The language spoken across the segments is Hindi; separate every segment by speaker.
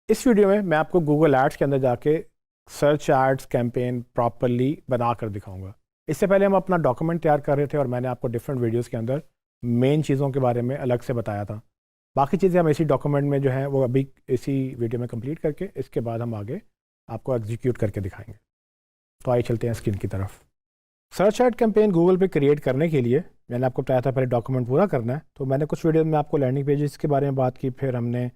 Speaker 1: इस वीडियो में मैं आपको गूगल एड्स के अंदर जाके सर्च एड्स कैंपेन प्रॉपरली बना कर दिखाऊंगा। इससे पहले हम अपना डॉक्यूमेंट तैयार कर रहे थे और मैंने आपको डिफरेंट वीडियोस के अंदर मेन चीज़ों के बारे में अलग से बताया था। बाकी चीज़ें हम इसी डॉक्यूमेंट में जो है वो अभी इसी वीडियो में कंप्लीट करके इसके बाद हम आगे आपको एग्जीक्यूट करके दिखाएंगे। तो आइए चलते हैं स्क्रीन की तरफ। सर्च एड कैंपेन गूगल पे क्रिएट करने के लिए मैंने आपको बताया था पहले डॉक्यूमेंट पूरा करना है। तो मैंने कुछ वीडियो में आपको लैंडिंग पेजेस के बारे में बात की, फिर हमने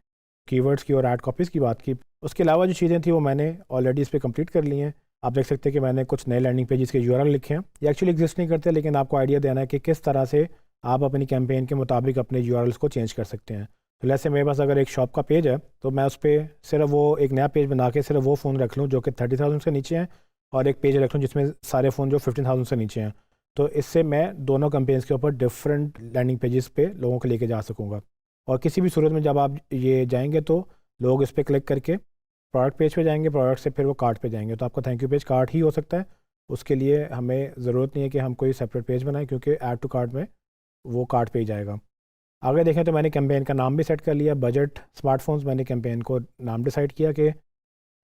Speaker 1: कीवर्ड्स की और ऐड कॉपीज़ की बात की। उसके अलावा जो चीज़ें थी वो मैंने ऑलरेडी इस पर कंप्लीट कर ली हैं। आप देख सकते हैं कि मैंने कुछ नए लैंडिंग पेजेस के यूआरएल लिखे हैं। ये एक्चुअली एग्जिस्ट नहीं करते, लेकिन आपको आइडिया देना है कि किस तरह से आप अपनी कैंपेन के मुताबिक अपने यूआरएल्स को चेंज कर सकते हैं। तो जैसे मेरे पास अगर एक शॉप का पेज है तो मैं उस पर सिर्फ वो एक नया पेज बना के सिर्फ वो फ़ोन रख लूँ जो कि 30,000 से नीचे हैं, और एक पेज रख लूँ जिसमें सारे फ़ोन जो 15,000 से नीचे हैं। तो इससे मैं दोनों कैंपेन्स के ऊपर डिफरेंट लैंडिंग पेजेस पे लोगों को लेके जा सकूँगा। और किसी भी सूरत में जब आप ये जाएंगे तो लोग इस पर क्लिक करके प्रोडक्ट पेज पे जाएंगे, प्रोडक्ट से फिर वो कार्ट पे जाएंगे। तो आपका थैंक यू पेज कार्ट ही हो सकता है। उसके लिए हमें ज़रूरत नहीं है कि हम कोई सेपरेट पेज बनाएं, क्योंकि ऐड टू कार्ट में वो कार्ट पे ही जाएगा। आगे देखें तो मैंने कैंपेन का नाम भी सेट कर लिया। बजट स्मार्टफोन्स मैंने कैंपेन को नाम डिसाइड किया कि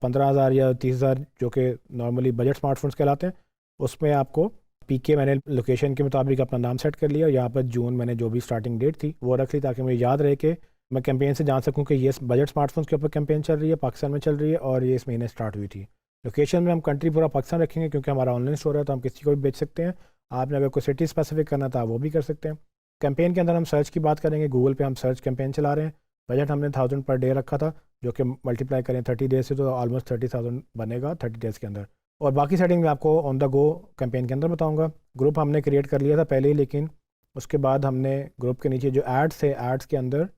Speaker 1: 15,000 या 30,000 जो कि नॉर्मली बजट स्मार्टफोन्स कहलाते हैं, उसमें आपको पीके मैंने लोकेशन के मुताबिक अपना नाम सेट कर लिया। यहाँ पर जून मैंने जो भी स्टार्टिंग डेट थी वो रख ली, ताकि मुझे याद रहे कि मैं कैंपेन से जान सकूँ कि ये बजट स्मार्टफोन्स के ऊपर कैंपेन चल रही है, पाकिस्तान में चल रही है और ये इस महीने स्टार्ट हुई थी। लोकेशन में हम कंट्री पूरा पाकिस्तान रखेंगे, क्योंकि हमारा ऑनलाइन स्टोर है तो हम किसी को भी बेच सकते हैं। आपने अगर कोई सिटी स्पेसिफिक करना था वो भी कर सकते हैं। कैंपेन के अंदर हम सर्च की बात करेंगे। गूगल पे हम सर्च कैंपेन चला रहे हैं। बजट हमने 1,000 पर डे रखा था, जो कि मल्टीप्लाई करें 30 डेज से तो ऑलमोस्ट 30,000 बनेगा 30 डेज़ के अंदर। और बाकी सेटिंग मैं आपको ऑन द गो कैंपेन के अंदर बताऊंगा। ग्रुप हमने क्रिएट कर लिया था पहले ही, लेकिन उसके बाद हमने ग्रुप के नीचे जो एड्स थे, एड्स के अंदर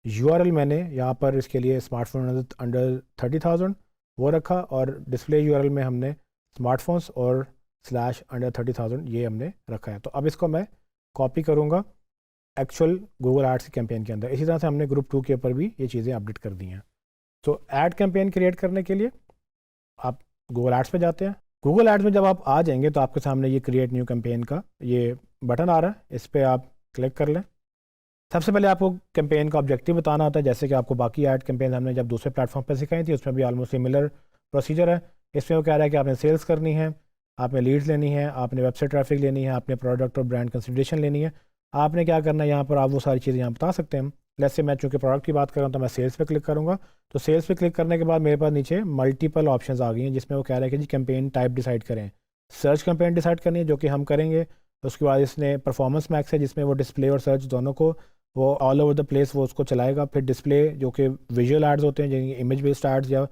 Speaker 1: यूआरएल मैंने यहाँ पर इसके लिए स्मार्टफोन अंडर 30,000 वो रखा, और डिस्प्ले यूआरएल में हमने स्मार्टफोन्स और स्लैश अंडर 30,000 ये हमने रखा है। तो अब इसको मैं कॉपी करूँगा एक्चुअल गूगल एड्स कैंपेन के अंदर। इसी तरह से हमने ग्रुप 2 के ऊपर भी ये चीज़ें अपडेट कर दी हैं। तो ऐड कैंपेन क्रिएट करने के लिए आप गूगल एड्स पे जाते हैं। गूगल एड्स में जब आप आ जाएंगे तो आपके सामने ये क्रिएट न्यू कैंपेन का ये बटन आ रहा है, इस पर आप क्लिक कर लें। सबसे पहले आपको कैंपेन का ऑब्जेक्टिव बताना होता है, जैसे कि आपको बाकी ऐड कैंपेन हमने जब दूसरे प्लेटफॉर्म पर सिखाई थी उसमें भी ऑलमोस्ट सिमिलर प्रोसीजर है। इसमें वो कह रहा है कि आपने सेल्स करनी है, आपने लीड्स लेनी है, आपने वेबसाइट ट्रैफिक लेनी है, आपने प्रोडक्ट और ब्रांड कंसिडरेशन लेनी है। आपने क्या करना है यहाँ पर, आप वो सारी चीज़ें यहाँ बता सकते हैं। जैसे मैं चूँकि प्रोडक्ट की बात कर रहा हूँ तो मैं सेल्स पे क्लिक करूँगा। तो सेल्स पे क्लिक करने के बाद मेरे पास नीचे मल्टीपल ऑप्शंस आ गई हैं, जिसमें वो कह रहा है कि जी कैंपेन टाइप डिसाइड करें। सर्च कैंपेन डिसाइड करनी है, जो कि हम करेंगे। उसके बाद इसने परफॉर्मेंस मैक्स है, जिसमें वो डिस्प्ले और सर्च दोनों को वो ऑल ओवर द प्लेस वो उसको चलाएगा। फिर डिस्प्ले जो कि विजुअल एड्स होते हैं, जिनकी इमेज बेस्ड एड्स, या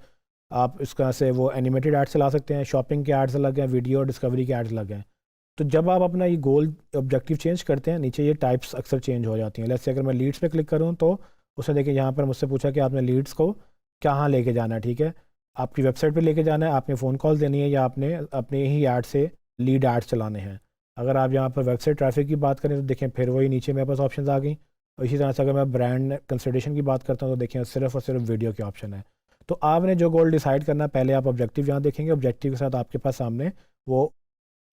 Speaker 1: आप इसका से वो एनिमेटेड एड्स चला सकते हैं। शॉपिंग के एड्स अलग हैं, वीडियो और डिस्कवरी के एड्स अलग हैं। तो जब आप अपना ये गोल ऑब्जेक्टिव चेंज करते हैं, नीचे ये टाइप्स अक्सर चेंज हो जाती हैं। जैसे अगर मैं लीड्स पे क्लिक करूँ तो उसने देखिए यहाँ पर मुझसे पूछा कि आपने लीड्स को कहाँ लेके जाना है। ठीक है, आपकी वेबसाइट पे लेके जाना है, आपने फ़ोन कॉल देनी है, या आपने अपने ही ऐड से लीड एड्स चलाने हैं। अगर आप यहाँ पर वेबसाइट ट्रैफिक की बात करें तो देखें फिर वही नीचे मेरे पास ऑप्शन आ गई। और इसी तरह से अगर मैं ब्रांड कंसिडरेशन की बात करता हूँ तो देखें सिर्फ और सिर्फ वीडियो के ऑप्शन है। तो आपने जो गोल डिसाइड करना है, पहले आप ऑब्जेक्टिव यहाँ देखेंगे। ऑब्जेक्टिव के साथ आपके पास सामने वो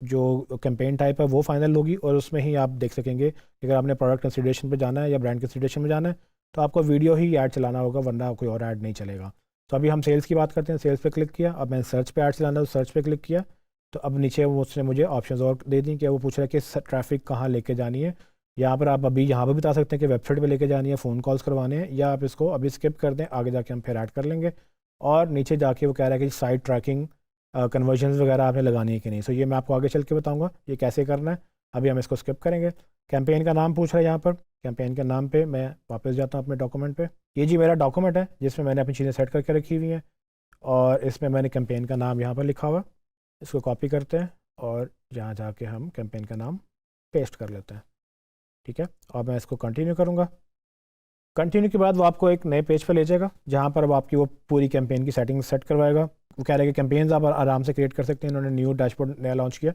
Speaker 1: जो कैंपेन टाइप है वो फाइनल होगी, और उसमें ही आप देख सकेंगे कि अगर आपने प्रोडक्ट कंसिडरेशन पे जाना है या ब्रांड कंसिडरेशन में जाना है तो आपको वीडियो ही ऐड चलाना होगा, वरना कोई और ऐड नहीं चलेगा। तो अभी हम सेल्स की बात करते हैं। सेल्स पे क्लिक किया, अब मैंने सर्च पे ऐड चलाना है तो सर्च पे क्लिक किया। तो अब नीचे वो उसने मुझे ऑप्शंस और दे दी कि वो पूछ रहा है कि ट्रैफिक कहाँ लेके जानी है। यहाँ पर आप अभी यहाँ पर बता सकते हैं कि वेबसाइट पर लेके जानी है, फ़ोन कॉल्स करवाने हैं, या आप इसको अभी स्किप कर दें, आगे जाके हम फिर ऐड कर लेंगे। और नीचे जाके वो कह रहा है कि साइट ट्रैकिंग कन्वर्जन्स वगैरह आपने लगानी है कि नहीं। सो ये मैं आपको आगे चल के बताऊंगा ये कैसे करना है। अभी हम इसको स्किप करेंगे। कैंपेन का नाम पूछ रहा है यहाँ पर। कैंपेन के नाम पे मैं वापस जाता हूँ अपने डॉक्यूमेंट पे। ये जी मेरा डॉक्यूमेंट है जिसमें मैंने अपनी चीज़ें सेट करके रखी हुई हैं, और इसमें मैंने कैंपेन का नाम यहाँ पर लिखा हुआ। इसको कॉपी करते हैं और यहाँ जाके हम कैंपेन का नाम पेस्ट कर लेते हैं। ठीक है, और मैं इसको कंटिन्यू करूँगा। कंटिन्यू के बाद वो आपको एक नए पेज पर ले जाएगा, जहाँ पर अब आपकी वो पूरी कैंपेन की सेटिंग सेट करवाएगा। वो कह रहे हैं कि कैंपेन्स आप आराम से क्रिएट कर सकते हैं। इन्होंने न्यू डैशबोर्ड नया लॉन्च किया।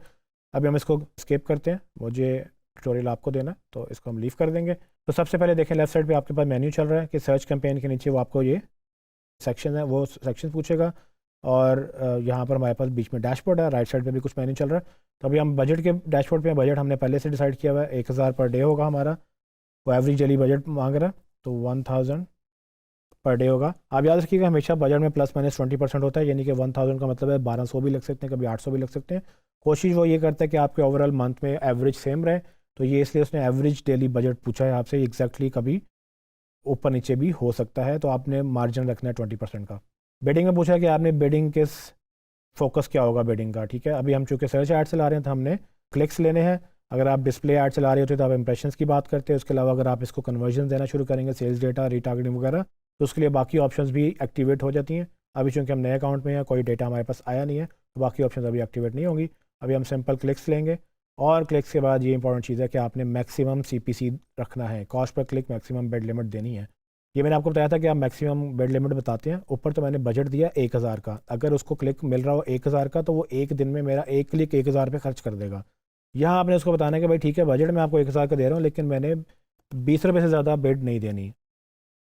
Speaker 1: अभी हम इसको स्किप करते हैं, मुझे ट्यूटोरियल आपको देना है तो इसको हम लीव कर देंगे। तो सबसे पहले देखें लेफ्ट साइड पे आपके पास मेन्यू चल रहा है कि सर्च कैंपेन के नीचे वो आपको ये सेक्शन है, वो सेक्शन पूछेगा। और यहाँ पर हमारे पास बीच में डैशबोर्ड है, राइट साइड पे भी कुछ मेन्यू चल रहा है। तो अभी हम बजट के डैशबोर्ड पे हैं। बजट हमने पहले से डिसाइड किया हुआ है, 1,000 पर डे होगा हमारा। वो एवरेज डेली बजट मांग रहा है, तो 1,000 पर डे होगा। आप याद रखिएगा हमेशा बजट में प्लस माइनस 20% होता है, यानी कि 1000 का मतलब है 1200 भी लग सकते हैं, कभी 800 भी लग सकते हैं। कोशिश वो ये करता है कि आपके ओवरऑल मंथ में एवरेज सेम रहे, तो ये इसलिए उसने एवरेज डेली बजट पूछा है आपसे। एग्जैक्टली कभी ऊपर नीचे भी हो सकता है, तो आपने मार्जिन रखना है 20% का। बेडिंग में पूछा है कि आपने बेडिंग किस फोकस क्या होगा बेडिंग का, ठीक है। अभी हम चूँकि सर्च ऐड चला रहे हैं तो हमने क्लिक्स लेने हैं। अगर आप डिस्प्ले ऐड चला रहे होते तो आप इंप्रेशंस की बात करते हैं। उसके अलावा अगर आप इसको कन्वर्जन देना शुरू करेंगे, सेल्स डेटा, रीटारगेटिंग वगैरह, तो उसके लिए बाकी ऑप्शंस भी एक्टिवेट हो जाती हैं। अभी चूँकि हम नए अकाउंट में हैं, कोई डेटा हमारे पास आया नहीं है, तो बाकी ऑप्शन अभी एक्टिवेट नहीं होंगी। अभी हम सिंपल क्लिक्स लेंगे, और क्लिक्स के बाद ये इंपॉर्टेंट चीज़ है कि आपने मैक्सिमम CPC रखना है, cost per click maximum bed limit देनी है। ये मैंने आपको बताया था कि आप मैक्सिमम बेड लिमिट बताते हैं। ऊपर तो मैंने बजट दिया 1000 का, अगर उसको क्लिक मिल रहा हो 1000 का, तो वो एक दिन में मेरा एक क्लिक 1000 रुपये खर्च कर देगा। यहाँ आपने उसको बताना है कि भाई ठीक है, बजट मैं आपको 1000 का दे रहा हूँ, लेकिन मैंने 20 रुपये से ज़्यादा बेड नहीं देनी।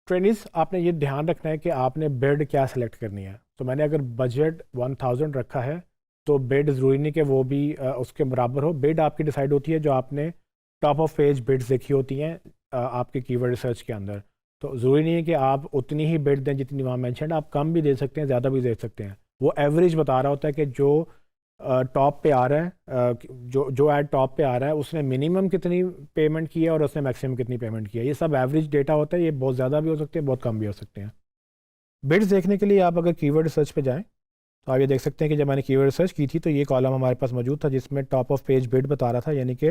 Speaker 1: ट्रेनिस, आपने ये ध्यान रखना है कि आपने बेड क्या सेलेक्ट करनी है। तो मैंने अगर बजट 1000 रखा है, तो बेड ज़रूरी नहीं कि वो भी उसके बराबर हो। बेड आपकी डिसाइड होती है जो आपने टॉप ऑफ पेज बेड्स देखी होती हैं आपके कीवर्ड रिसर्च के अंदर। तो ज़रूरी नहीं है कि आप उतनी ही बेड दें जितनी वहाँ मेंशन, आप कम भी दे सकते हैं, ज़्यादा भी दे सकते हैं। वो एवरेज बता रहा होता है कि जो टॉप पे आ रहा है, जो ऐड टॉप पे आ रहा है, उसने मिनिमम कितनी पेमेंट की है और उसने मैक्सिमम कितनी पेमेंट की है। ये सब एवरेज डेटा होता है, ये बहुत ज़्यादा भी हो सकते हैं, बहुत कम भी हो सकते हैं। बिड्स देखने के लिए आप अगर कीवर्ड रिसर्च पे जाएं, तो आप ये देख सकते हैं कि जब मैंने कीवर्ड रिसर्च की थी तो ये कॉलम हमारे पास मौजूद था जिसमें टॉप ऑफ पेज बिड बता रहा था, यानी कि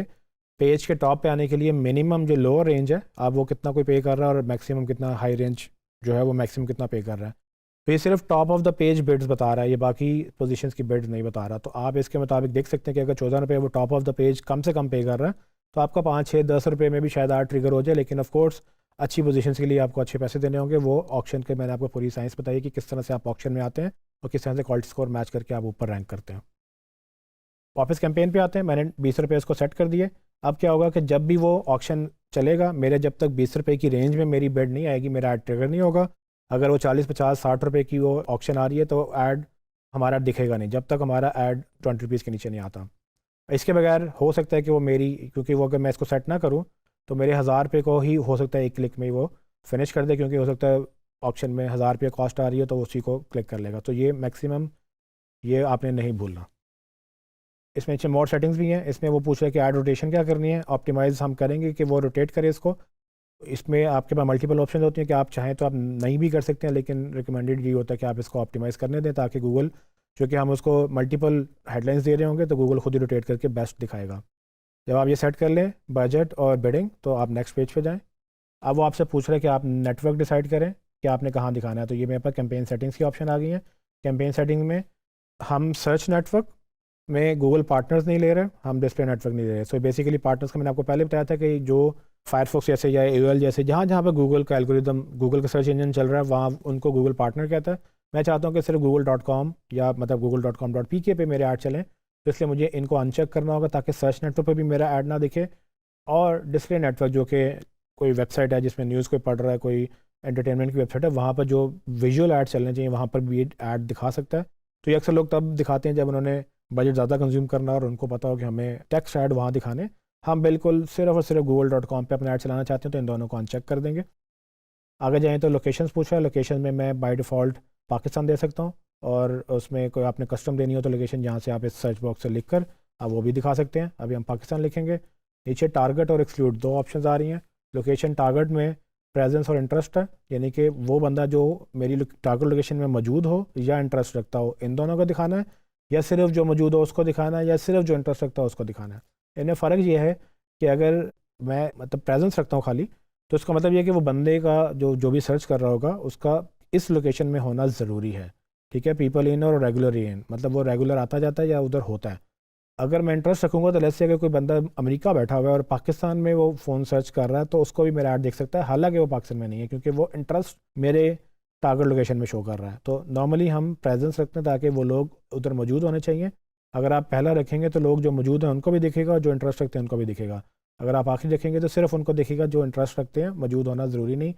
Speaker 1: पेज के टॉप पे आने के लिए मिनिमम जो लोअर रेंज है आप वो कितना कोई पे कर रहा है, और मैक्सिमम कितना हाई रेंज जो है वो मैक्सिमम कितना पे कर रहा है। तो ये सिर्फ top of the page bids बता रहा है, ये बाकी पोजीशंस की बिड्स नहीं बता रहा। तो आप इसके मुताबिक देख सकते हैं कि अगर 14 रुपये वो टॉप ऑफ द पेज कम से कम पे कर रहा है, तो आपका 5, 6, 10 रुपये में भी शायद आर ट्रिगर हो जाए। लेकिन ऑफकोर्स अच्छी पोजीशंस के लिए आपको अच्छे पैसे देने होंगे। वो ऑप्शन के मैंने आपको पूरी साइंस बताई कि किस तरह से आप ऑप्शन में आते हैं और किस तरह से क्वालिटी स्कोर मैच करके आप ऊपर रैंक करते हैं। वापस कैंपेन पे आते हैं, मैंने 20 रुपये इसको सेट कर दिए। अब क्या होगा कि जब भी वो ऑप्शन चलेगा, मेरे जब तक 20 रुपये की रेंज में मेरी बेड नहीं आएगी, मेरा ऐड ट्रिगर नहीं होगा। अगर वो 40, 50, 60 रुपये की वो ऑप्शन आ रही है, तो ऐड हमारा दिखेगा नहीं जब तक हमारा ऐड 20 रुपीज़ के नीचे नहीं आता। इसके बगैर हो सकता है कि वो मेरी, क्योंकि वो अगर मैं इसको सेट ना करूँ तो मेरे 1000 रुपये को ही हो सकता है एक क्लिक में ही वो फिनिश कर दे, क्योंकि हो सकता है ऑप्शन में 1000 रुपये कॉस्ट आ रही है तो उसी को क्लिक कर लेगा। तो ये मैक्सिमम, ये आपने नहीं भूलना। इसमें नीचे मोर सेटिंग्स भी हैं, इसमें वो पूछ रहा है कि ऐड रोटेशन क्या करनी है। ऑप्टिमाइज़ हम करेंगे कि वो रोटेट करे इसको। इसमें आपके पास मल्टीपल ऑप्शन होती हैं कि आप चाहें तो आप नहीं भी कर सकते हैं, लेकिन रिकमेंडेड ये होता है कि आप इसको ऑप्टिमाइज़ करने दें, ताकि गूगल, क्योंकि हम उसको मल्टीपल हेडलाइंस दे रहे होंगे तो गूगल खुद ही रोटेट करके बेस्ट दिखाएगा। जब आप ये सेट कर लें बजट और बिडिंग, तो आप नेक्स्ट पेज पे जाएं। अब वो आपसे पूछ रहे हैं कि आप नेटवर्क डिसाइड करें कि आपने कहाँ दिखाना है। तो ये मेरे पास कैंपेन सेटिंग्स की ऑप्शन आ गई है। कैंपेन सेटिंग में हम सर्च नेटवर्क में गूगल पार्टनर्स नहीं ले रहे, हम डिस्प्ले नेटवर्क नहीं ले रहे। सो बेसिकली पार्टनर्स का मैंने आपको पहले बताया था कि जो फायरफॉक्स जैसे या AOL जैसे जहाँ जहाँ पर गूगल का एल्गोरिदम, गूगल का सर्च इंजन चल रहा है, वहाँ उनको गूगल पार्टनर कहता है। मैं चाहता हूँ कि सिर्फ google.com या मतलब google.com.pk पे मेरे ऐड चलें, तो इसलिए मुझे इनको अनचेक करना होगा ताकि सर्च नेटवर्क पर भी मेरा ऐड ना दिखे। और डिस्प्ले नेटवर्क, जो कि कोई वेबसाइट है जिसमें न्यूज़ कोई पढ़ रहा है, कोई एंटरटेनमेंट की वेबसाइट है, वहाँ पर जो विजुअल ऐड चलने चाहिए वहाँ पर भी ऐड दिखा सकता है। तो ये अक्सर लोग तब दिखाते हैं जब उन्होंने बजट ज़्यादा कंज्यूम करना और उनको पता हो कि हमें टेक्स्ट ऐड वहाँ दिखाने। हम बिल्कुल सिर्फ और सिर्फ google.com पे अपना ऐड चलाना चाहते हैं, तो इन दोनों को अनचेक कर देंगे। आगे जाएँ तो लोकेशंस पूछा है। लोकेशन में मैं बाय डिफ़ॉल्ट पाकिस्तान दे सकता हूँ, और उसमें कोई आपने कस्टम देनी हो तो लोकेशन जहाँ से आप इस सर्च बॉक्स से लिख कर आप वो भी दिखा सकते हैं। अभी हम पाकिस्तान लिखेंगे। नीचे टारगेट और एक्सक्लूड दो ऑप्शन आ रही हैं। लोकेशन टारगेट में प्रेजेंस और इंटरेस्ट है, यानी कि वो बंदा जो मेरी टारगेट लोकेशन में मौजूद हो या इंटरेस्ट रखता हो, इन दोनों को दिखाना है, या सिर्फ जो मौजूद हो उसको दिखाना है, या सिर्फ जो इंटरेस्ट रखता हो उसको दिखाना है। इनमें फ़र्क ये है कि अगर मैं मतलब प्रेजेंस रखता हूँ खाली, तो इसका मतलब ये है कि वो बंदे का जो भी सर्च कर रहा होगा उसका इस लोकेशन में होना ज़रूरी है, ठीक है। पीपल इन और रेगुलर इन, मतलब वो रेगुलर आता जाता है या उधर होता है। अगर मैं इंटरेस्ट रखूँगा तो लेट्स से अगर कोई बंदा अमेरिका बैठा हुआ है और पाकिस्तान में वो फ़ोन सर्च कर रहा है, तो उसको भी मेरा ऐड देख सकता है, हालांकि वो पाकिस्तान में नहीं है, क्योंकि वो इंटरेस्ट मेरे टारगेट लोकेशन में शो कर रहा है। तो नॉर्मली हम प्रेजेंस रखते हैं ताकि वो लोग उधर मौजूद होने चाहिए। अगर आप पहला रखेंगे तो लोग जो मौजूद हैं उनको भी दिखेगा, और जो इंटरेस्ट रखते हैं उनको भी दिखेगा। अगर आप आखिरी रखेंगे तो सिर्फ उनको दिखेगा जो इंटरेस्ट रखते हैं, मौजूद होना ज़रूरी नहीं।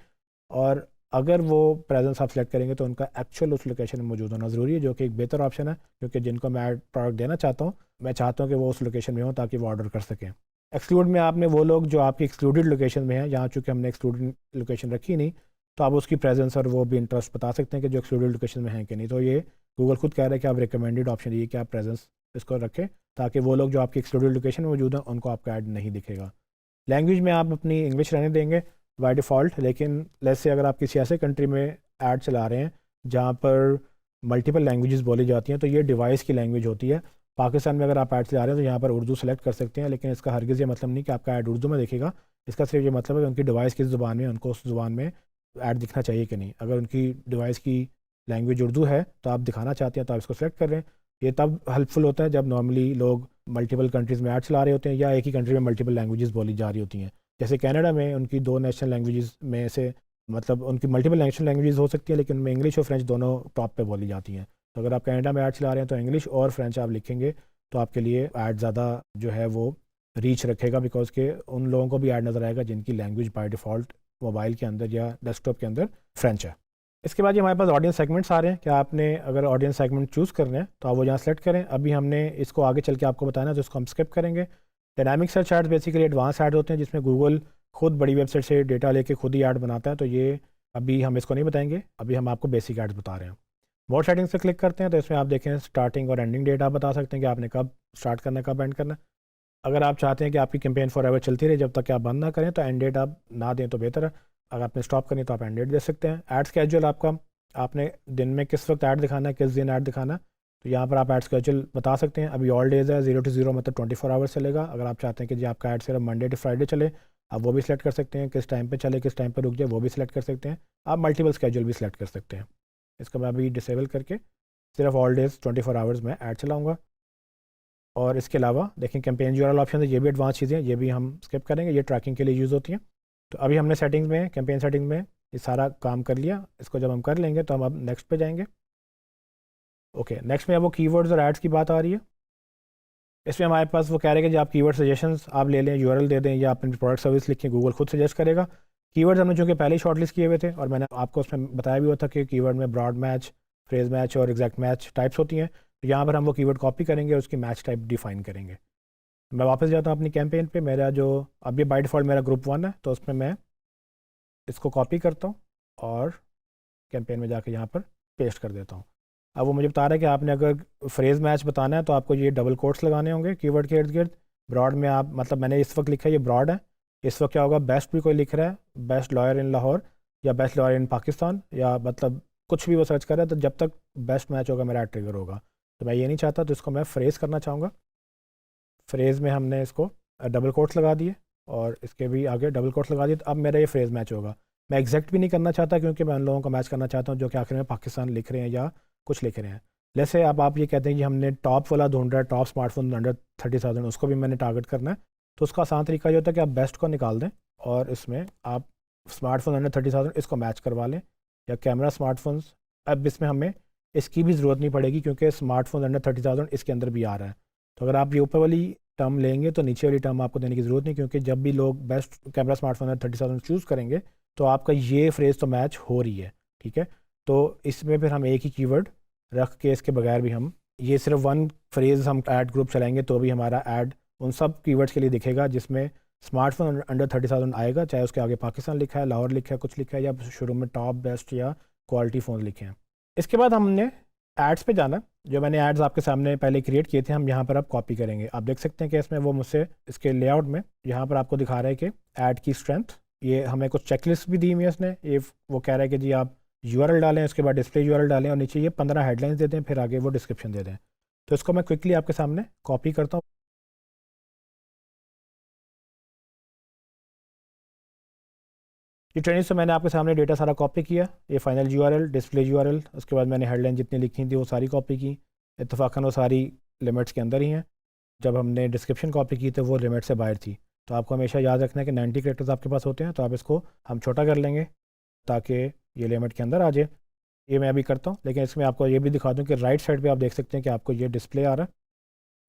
Speaker 1: और अगर वो प्रेजेंस आप सेलेक्ट करेंगे तो उनका एक्चुअल उस लोकेशन में मौजूद होना ज़रूरी है, जो कि एक बेहतर ऑप्शन है, क्योंकि जिनको मैं ऐड प्रोडक्ट देना चाहता हूँ, मैं चाहता हूँ कि वो उस लोकेशन में हो ताकि वो ऑर्डर कर सकें। एक्सक्लूड में आपने वो लोग जो आपकी एक्सक्लूडेड लोकेशन में हैं, यहाँ चूँकि हमने एक्सक्लूडेड लोकेशन रखी नहीं, तो आप उसकी प्रेजेंस और वो भी इंटरेस्ट बता सकते हैं कि जो एक्सक्लूडेड लोकेशन में है कि नहीं। तो ये गूगल खुद कह रहा है कि आप रिकमेंडेड ऑप्शन ये कि आप प्रेजेंस इसको रखें, ताकि वो लोग जो आपकी एक्सक्लूडेड लोकेशन में मौजूद हैं उनको आपका ऐड नहीं दिखेगा। लैंग्वेज में आप अपनी इंग्लिश रहने देंगे बाय डिफ़ॉल्ट, लेकिन लेट्स से अगर आप किसी ऐसे कंट्री में ऐड चला रहे हैं जहाँ पर मल्टीपल लैंग्वेजेस बोली जाती हैं, तो ये डिवाइस की लैंग्वेज होती है। पाकिस्तान में अगर आप ऐड चला रहे हैं तो यहाँ पर उर्दू सेलेक्ट कर सकते हैं, लेकिन इसका हरगिज़ ये मतलब नहीं कि आपका ऐड उर्दू में दिखेगा। इसका सिर्फ ये मतलब है कि उनकी डिवाइस किस ज़ुबान में, उनको उस ज़ुबान में ऐड दिखना चाहिए कि नहीं। अगर उनकी डिवाइस की लैंग्वेज उर्दू है तो आप दिखाना चाहते हैं तो आप इसको सेलेक्ट कर रहे हैं। ये तब हेल्पफुल होता है जब नॉर्मली लोग मल्टीपल कंट्रीज़ में ऐड चला रहे होते हैं या एक ही कंट्री में मल्टीपल लैंग्वेजेस बोली जा रही होती हैं। जैसे कनाडा में उनकी 2 नेशनल लैंग्वेजेस में से मतलब उनकी मल्टीपल नेशनल लैंग्वेजेस हो सकती हैं, लेकिन उनमें इंग्लिश और फ्रेंच दोनों टॉप पे बोली जाती हैं। तो अगर आप कनाडा में ऐड चला रहे हैं तो इंग्लिश और फ्रेंच आप लिखेंगे तो आपके लिए ऐड ज़्यादा जो है वो रीच रखेगा, बिकॉज के उन लोगों को भी ऐड नज़र आएगा जिनकी लैंग्वेज बाय डिफ़ॉल्ट मोबाइल के अंदर या डेस्कटॉप के अंदर फ्रेंच है। इसके बाद ये हमारे पास ऑडियंस सेगमेंट्स आ रहे हैं कि आपने अगर ऑडियंस सेगमेंट चूज़ करने हैं तो आप वो यहाँ सेलेक्ट करें। अभी हमने इसको आगे चल के आपको बताना है तो इसको हम स्किप करेंगे। Dynamic search ads basically advance ad होते हैं जिसमें गूगल खुद बड़ी वेबसाइट से डेटा लेके खुद ही ऐड बनाता है, तो ये अभी हम इसको नहीं बताएंगे, अभी हम आपको बेसिक एड्स बता रहे हैं। मोड सेटिंग्स पे क्लिक करते हैं तो इसमें आप देखें स्टार्टिंग और एंडिंग डेट आप बता सकते हैं कि आपने कब स्टार्ट करना है कब एंड करना है। अगर आप चाहते हैं कि आपकी कैंपेन फॉर एवर चलती रहे जब तक कि आप बंद ना करें तो एंड डेट आप ना दें तो बेहतर है। अगर आपने स्टॉप करनी तो आप एंड डेट दे सकते हैं। ऐड स्केड्यूल आपका, आपने दिन में किस वक्त ऐड दिखाना है, किस दिन ऐड दिखाना है, तो यहाँ पर आप ऐड स्केड्यूल बता सकते हैं। अभी ऑल डेज है 0 to 0 मतलब 24 आवर्स चलेगा। अगर आप चाहते हैं कि जी आपका ऐड सिर्फ मंडे टू फ्राइडे चले, आप वो भी सिलेक्ट कर सकते हैं। किस टाइम पे चले किस टाइम पे रुक जाए वो भी सिलेक्ट कर सकते हैं। आप मल्टीपल स्केड्यूल भी सिलेक्ट कर सकते हैं। इसको मैं अभी डिसेबल करके सिर्फ ऑल डेज 24 आवर्स में ऐड चलाऊँगा। और इसके अलावा देखें कैंपेन यूआरएल ऑप्शन है, ये भी एडवांस चीज़ें हैं, ये भी हम स्किप करेंगे, ये ट्रैकिंग के लिए यूज़ होती हैं। तो अभी हमने सेटिंग्स में कैंपेन सेटिंग में ये सारा काम कर लिया। इसको जब हम कर लेंगे तो हम अब नेक्स्ट पे जाएंगे। ओके, नेक्स्ट में अब वो कीवर्ड्स और एड्स की बात आ रही है। इसमें हमारे पास वो कह रहे हैं कि आप कीवर्ड सजेशंस आप ले लें, यूआरएल दे दें या अपनी प्रोडक्ट सर्विस लिखें, गूगल खुद सजेस्ट करेगा। कीवर्ड्स हमने चूँकि पहले ही शॉर्टलिस्ट किए हुए थे और मैंने आपको उसमें बताया भी हुआ था कि कीवर्ड में ब्रॉड मैच, फ्रेज मैच और एग्जैक्ट मैच टाइप्स होती हैं। तो यहाँ पर हम वो कीवर्ड कॉपी करेंगे और उसकी मैच टाइप डिफाइन करेंगे। मैं वापस जाता हूँ अपनी कैंपेन पे। मेरा जो अभी बाय डिफ़ॉल्ट मेरा ग्रुप 1 है, तो उसमें मैं इसको कॉपी करता हूँ और कैंपेन में जाके यहाँ पर पेस्ट कर देता हूँ। अब वो मुझे बता रहा है कि आपने अगर फ्रेज मैच बताना है तो आपको ये डबल कोट्स लगाने होंगे कीवर्ड के इर्द गिर्द। ब्रॉड में आप मतलब मैंने इस वक्त लिखा है ये ब्रॉड है, इस वक्त क्या होगा बेस्ट भी कोई लिख रहा है, बेस्ट लॉयर इन लाहौर या बेस्ट लॉयर इन पाकिस्तान या मतलब कुछ भी वो सर्च कर रहा है, तो जब तक बेस्ट मैच होगा मेरा ट्रिगर होगा। तो मैं ये नहीं चाहता, तो इसको मैं फ्रेज करना चाहूँगा। फ्रेज़ में हमने इसको डबल कोट्स लगा दिए और इसके भी आगे डबल कोट्स लगा दिए, तो अब मेरा ये फ्रेज़ मैच होगा। मैं एग्जैक्ट भी नहीं करना चाहता क्योंकि मैं उन लोगों को मैच करना चाहता हूँ जो कि आखिर में पाकिस्तान लिख रहे हैं या कुछ लिख रहे हैं। जैसे अब आप ये कहते हैं कि हमने टॉप वाला ढूंढ रहा है, टॉप स्मार्टफोन अंडर 30,000, उसको भी मैंने टारगेट करना है। तो उसका आसान तरीका ये होता है कि आप बेस्ट को निकाल दें और इसमें आप स्मार्टफोन अंडर 30,000 इसको मैच करवा लें, या कैमरा स्मार्टफोन्स। अब इसमें हमें इसकी भी ज़रूरत नहीं पड़ेगी क्योंकि स्मार्टफोन अंडर 30,000 इसके अंदर भी आ रहा है। तो अगर आप ये ऊपर वाली टर्म लेंगे तो नीचे वाली टर्म आपको देने की ज़रूरत नहीं, क्योंकि जब भी लोग best camera smartphone under 30,000 choose करेंगे तो आपका ये फ्रेज़ तो मैच हो रही है। ठीक है, तो इसमें फिर हम एक ही कीवर्ड रख के इसके बगैर भी हम ये सिर्फ वन फ्रेज़ हम ऐड ग्रुप चलाएंगे तो भी हमारा ऐड उन सब कीवर्ड्स के लिए दिखेगा जिसमें स्मार्टफोन अंडर 30,000 आएगा, चाहे उसके आगे पाकिस्तान लिखा है, लाहौर लिखा है, कुछ लिखा है, या शुरू में टॉप, बेस्ट या क्वालिटी फ़ोन लिखे हैं। इसके बाद हमने एड्स पे जाना। जो मैंने एड्स आपके सामने पहले क्रिएट किए थे हम यहाँ पर अब कॉपी करेंगे। आप देख सकते हैं कि इसमें वो मुझसे इसके लेआउट में यहाँ पर आपको दिखा रहा है कि ऐड की स्ट्रेंथ, ये हमें कुछ चेकलिस्ट भी दी हुई है इसने। ये वो कह रहा है कि जी आप यूआरएल डालें, उसके बाद डिस्प्ले यूआरएल डालें और नीचे ये 15 हेडलाइंस दे दें, फिर आगे वो डिस्क्रिप्शन दे दें। तो इसको मैं क्विकली आपके सामने कॉपी करता हूँ। ये ट्रेनिंग से मैंने आपके सामने डेटा सारा कॉपी किया, ये फाइनल यूआरएल, डिस्प्ले यूआरएल, उसके बाद मैंने हेडलाइन जितनी लिखी थी वो सारी कॉपी की। इत्तेफाकन वो सारी लिमिट्स के अंदर ही हैं। जब हमने डिस्क्रिप्शन कॉपी की तो वो लिमिट से बाहर थी। तो आपको हमेशा याद रखना है कि 90 कैरेक्टर्स आपके पास होते हैं, तो आप इसको हम छोटा कर लेंगे ताकि ये लिमिट के अंदर आ जाए। ये मैं अभी करता हूँ, लेकिन इसमें आपको ये भी दिखा दूँ कि राइट साइड पर आप देख सकते हैं कि आपको ये डिस्प्ले आ रहा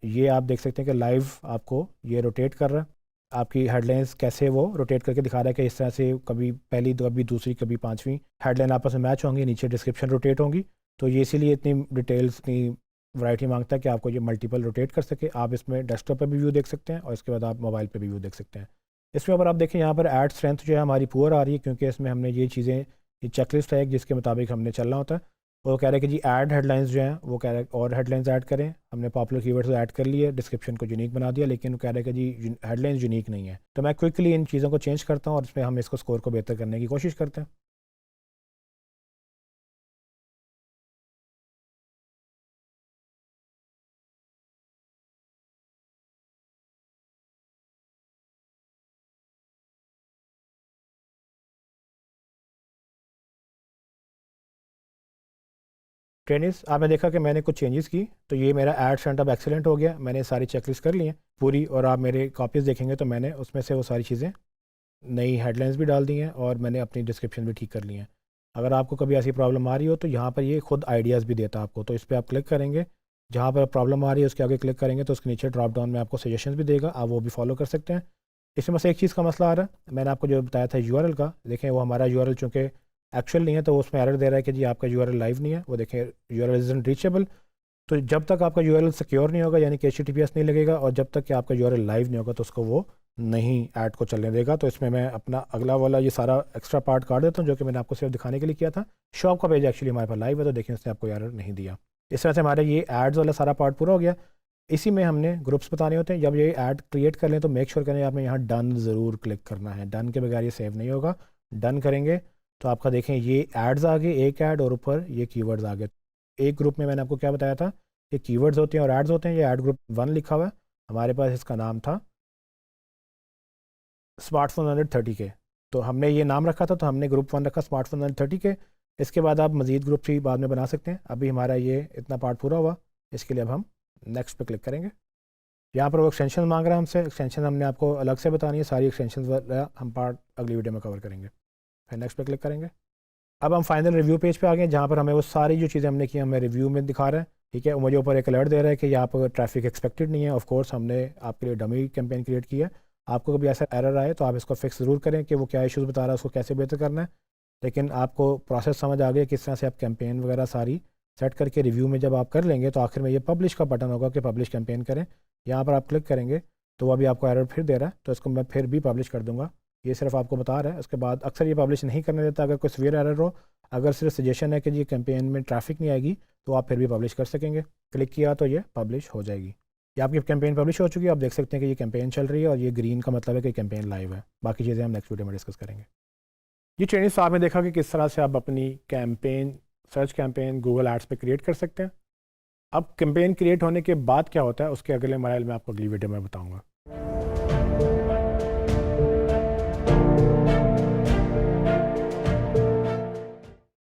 Speaker 1: है। ये आप देख सकते हैं कि लाइव आपको ये रोटेट कर रहा है, आपकी हेडलाइंस कैसे वो रोटेट करके दिखा रहा है कि इस तरह से कभी पहली, कभी दूसरी, कभी पांचवी हेडलाइन आपस में मैच होंगी, नीचे डिस्क्रिप्शन रोटेट होंगी। तो ये इसीलिए इतनी डिटेल्स, इतनी वैरायटी मांगता है कि आपको ये मल्टीपल रोटेट कर सके। आप इसमें डेस्कटॉप पर भी व्यू देख सकते हैं और इसके बाद आप मोबाइल पर भी व्यू देख सकते हैं। इसमें अगर आप देखें यहाँ पर ऐड स्ट्रेंथ जो है हमारी पुअर आ रही है, क्योंकि इसमें हमने ये चीज़ें ये चेकलिस्ट है जिसके मुताबिक हमने चलना होता है। वो कह रहे हैं कि जी ऐड हेडलाइंस जो हैं वो कह रहे हैं और हेडलाइंस ऐड करें। हमने पॉपुलर कीवर्ड्स ऐड कर लिए, डिस्क्रिप्शन को यूनिक बना दिया, लेकिन वो कह रहे हैं कि जी हेडलाइंस यूनिक नहीं है। तो मैं क्विकली इन चीज़ों को चेंज करता हूँ और इसमें हम इसको स्कोर को बेहतर करने की कोशिश करते हैं। ट्रेनिस आपने देखा कि मैंने कुछ चेंजेस की, तो ये मेरा ऐड सेंट अप एक्सीलेंट हो गया। मैंने सारी चेकलिस्ट कर ली हैं पूरी, और आप मेरे कॉपीज़ देखेंगे तो मैंने उसमें से वो सारी चीज़ें, नई हेडलाइंस भी डाल दी हैं और मैंने अपनी डिस्क्रिप्शन भी ठीक कर ली हैं। अगर आपको कभी ऐसी प्रॉब्लम आ रही हो तो यहाँ पर ये खुद आइडियाज़ भी देता है आपको, तो इस पर आप क्लिक करेंगे। जहाँ पर प्रॉब्लम आ रही है उसके आगे क्लिक करेंगे तो उसके नीचे ड्रॉप डाउन में आपको सजेशंस भी देगा, आप वो भी फॉलो कर सकते हैं। इसमें बस एक चीज़ का मसला आ रहा है, मैंने आपको जो बताया था यूआरएल का, देखें वो हमारा यूआरएल चूँकि एक्चुअल नहीं है तो उसमें एरर दे रहा है कि जी आपका यूआरएल लाइव नहीं है। वो देखें यूआरएल इज़न्ट रीचेबल। तो जब तक आपका यूआरएल सिक्योर नहीं होगा, यानी कि HTTPS नहीं लगेगा, और जब तक कि आपका यूआरएल लाइव नहीं होगा तो उसको वो नहीं ऐड को चलने देगा। तो इसमें मैं अपना अगला वाला ये सारा एक्स्ट्रा पार्ट काट देता हूँ जो कि मैंने आपको सिर्फ दिखाने के लिए किया था। शॉप का पेज एक्चुअली हमारे पास लाइव है, तो देखिए उसने आपको एरर नहीं दिया। इस तरह से हमारे ये एड्स वाला सारा पार्ट पूरा हो गया। इसी में हमने ग्रुप्स बताने होते हैं। जब ये ऐड क्रिएट कर लें तो मेक श्योर करें आपने यहाँ डन ज़रूर क्लिक करना है। डन के बगैर ये सेव नहीं होगा। डन करेंगे तो आपका देखें ये एड्स आ गए, एक ऐड और ऊपर ये कीवर्ड्स आ गए। एक ग्रुप में मैंने आपको क्या बताया था, ये कीवर्ड्स होते हैं और एड्स होते हैं। ये ऐड ग्रुप 1 लिखा हुआ है हमारे पास, इसका नाम था स्मार्टफोन 130 के। तो हमने ये नाम रखा था, तो हमने ग्रुप 1 रखा स्मार्टफोन 130 के। इसके बाद आप मज़ीद ग्रुप 3 बाद में बना सकते हैं। अभी हमारा ये इतना पार्ट पूरा हुआ, इसके लिए अब हम नेक्स्ट पे क्लिक करेंगे। यहाँ पर वो एक्सटेंशन मांग रहा है हमसे, एक्सटेंशन हमने आपको अलग से बतानी है। सारी एक्सटेंशन वाला हम पार्ट अगली वीडियो में कवर करेंगे। फिर नेक्स्ट पे क्लिक करेंगे। अब हम फाइनल रिव्यू पेज पे आ गए, जहाँ पर हमें वो सारी जो चीज़ें हमने की हमें रिव्यू में दिखा रहा है। ठीक है, मुझे ऊपर एक अलर्ट दे रहा है कि यहाँ पर ट्रैफिक एक्सपेक्टेड नहीं है। ऑफ कोर्स हमने आपके लिए डमी कैंपेन क्रिएट किया है। आपको कभी ऐसा एरर आए तो आप इसको फिक्स ज़रूर करें कि वो क्या इश्यूज़ बता रहा है, उसको कैसे बेहतर करना है। लेकिन आपको प्रोसेस समझ आ गया किस तरह से आप कैंपेन वगैरह सारी सेट करके रिव्यू में जब आप कर लेंगे तो आखिर में ये पब्लिश का बटन होगा कि पब्लिश कैंपेन करें। यहाँ पर आप क्लिक करेंगे तो वो अभी आपको एरर फिर दे रहा है, तो इसको मैं फिर भी पब्लिश कर दूंगा। ये सिर्फ आपको बता रहा है। उसके बाद अक्सर ये पब्लिश नहीं करने देता अगर कोई सीवियर एरर हो। अगर सिर्फ सजेशन है कि ये कैंपेन में ट्रैफिक नहीं आएगी तो आप फिर भी पब्लिश कर सकेंगे। क्लिक किया तो ये पब्लिश हो जाएगी। ये आपकी कैंपेन पब्लिश हो चुकी है। आप देख सकते हैं कि ये कैंपेन चल रही है और ये ग्रीन का मतलब है कि कैंपेन लाइव है। बाकी चीज़ें हम नेक्स्ट वीडियो में डिस्कस करेंगे। ये ट्रेनिंग साहब ने देखा कि किस तरह से आप अपनी campaign, search campaign Google ads पे क्रिएट कर सकते हैं। अब कैंपेन क्रिएट होने के बाद क्या होता है उसके अगले मराइल में आपको अगली वीडियो में बताऊंगा।